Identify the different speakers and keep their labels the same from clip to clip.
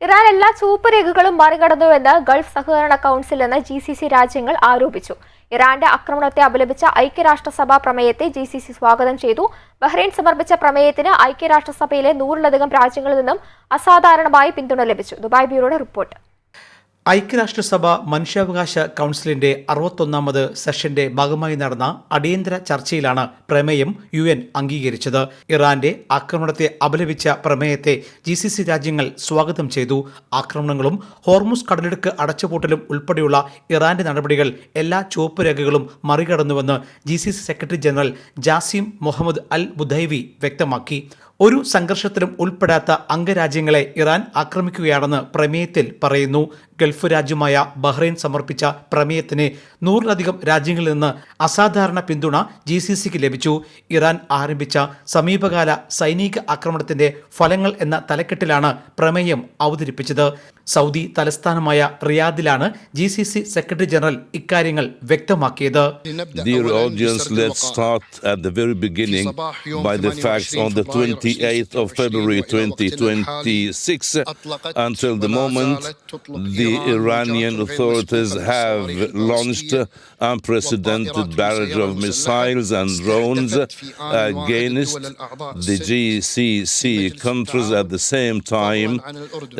Speaker 1: Iran എല്ലാ ചുവപ്പുരേഖകളും മറികടന്നുവെന്ന് Gulf സഹകരണ കൗൺസിൽ എന്ന GCC രാജ്യങ്ങൾ ആരോപിച്ചു. ഇറാന്റെ ആക്രമണത്തെ അപലപിച്ച ഐക്യരാഷ്ട്രസഭാ പ്രമേയത്തെ GCC സ്വാഗതം ചെയ്തു. ബഹ്റൈൻ സമർപ്പിച്ച പ്രമേയത്തിന് ഐക്യരാഷ്ട്രസഭയിലെ 100-ലധികം രാജ്യങ്ങളിൽ നിന്നും അസാധാരണമായി പിന്തുണ ലഭിച്ചു. ദുബായ് ബ്യൂറോയുടെ റിപ്പോർട്ട്.
Speaker 2: ഐക്യരാഷ്ട്രസഭ മനുഷ്യാവകാശ കൗൺസിലിന്റെ 61ാമത് സെഷന്റെ ഭാഗമായി നടന്ന അടിയന്തര ചർച്ചയിലാണ് പ്രമേയം UN അംഗീകരിച്ചത്. ഇറാന്റെ ആക്രമണത്തെ അപലപിച്ച പ്രമേയത്തെ GCC രാജ്യങ്ങൾ സ്വാഗതം ചെയ്തു. ആക്രമണങ്ങളും ഹോർമുസ് കടലിടുക്ക് അടച്ചുപൂട്ടലും ഉൾപ്പെടെയുള്ള ഇറാന്റെ നടപടികൾ എല്ലാ ചുവപ്പുരേഖകളും മറികടന്നുവെന്ന് GCC secretary general Jasem Mohamed Al Budaiwi വ്യക്തമാക്കി. ഒരു സംഘർഷത്തിലും ഉൾപ്പെടാത്ത അംഗരാജ്യങ്ങളെ ഇറാൻ ആക്രമിക്കുകയാണെന്ന് പ്രമേയത്തിൽ പറയുന്നു. ഗൾഫ് രാജ്യമായ ബഹ്റൈൻ സമർപ്പിച്ച പ്രമേയത്തിന് 100-ലധികം രാജ്യങ്ങളിൽ നിന്ന് അസാധാരണ പിന്തുണ GCCക്ക് ലഭിച്ചു. ഇറാൻ ആരംഭിച്ച സമീപകാല സൈനിക ആക്രമണത്തിന്റെ ഫലങ്ങൾ എന്ന തലക്കെട്ടിലാണ് പ്രമേയം അവതരിപ്പിച്ചത്. സൗദി തലസ്ഥാനമായ റിയാദിലാണ് GCC സെക്രട്ടറി ജനറൽ ഇക്കാര്യങ്ങൾ വ്യക്തമാക്കിയത്.
Speaker 3: Dear audience, let's start at the very beginning by the facts. On the 28th of February 2026, until the moment, the Iranian authorities have launched unprecedented barrage of missiles and drones against the GCC countries at the same time,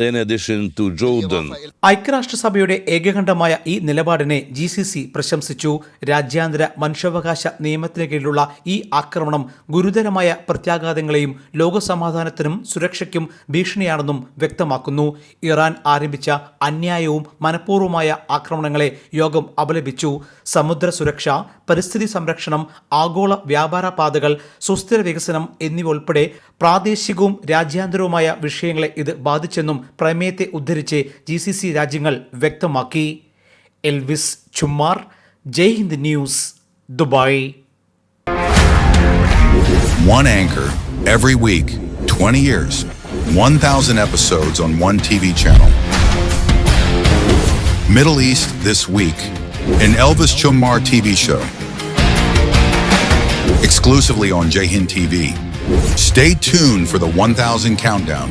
Speaker 3: in addition to Jordan.
Speaker 2: ഐക്യരാഷ്ട്രസഭയുടെ ഏകകണ്ഠമായ ഈ നിലപാടിനെ GCC പ്രശംസിച്ചു. രാജ്യാന്തര മനുഷ്യാവകാശ നിയമത്തിന് കീഴിലുള്ള ഈ ആക്രമണം ഗുരുതരമായ പ്രത്യാഘാതങ്ങളെയും ലോകസമാധാനത്തിനും സുരക്ഷയ്ക്കും ഭീഷണിയാണെന്നും വ്യക്തമാക്കുന്നു. ഇറാൻ ആരംഭിച്ച അന്യായവും മനഃപൂർവ്വമായ ആക്രമണങ്ങളെ യോഗം അപലപിച്ചു. സമുദ്ര സുരക്ഷ, പരിസ്ഥിതി സംരക്ഷണം, ആഗോള വ്യാപാര പാതകൾ, സുസ്ഥിര വികസനം എന്നിവ ഉൾപ്പെടെ പ്രാദേശികവും രാജ്യാന്തരവുമായ വിഷയങ്ങളെ ഇത് ബാധിച്ചെന്നും പ്രമേയത്തെ ഉദ്ധരിച്ച് GCC രാജ്യങ്ങൾ വ്യക്തമാക്കി. Elvis Chummar, Jai Hind news, Dubai.
Speaker 4: One anchor every week, 20 years, 1,000 episodes on one TV channel. Middle East This Week, an Elvis Chumar TV show. Exclusively on Jai Hind TV. Stay tuned for the 1,000 countdown.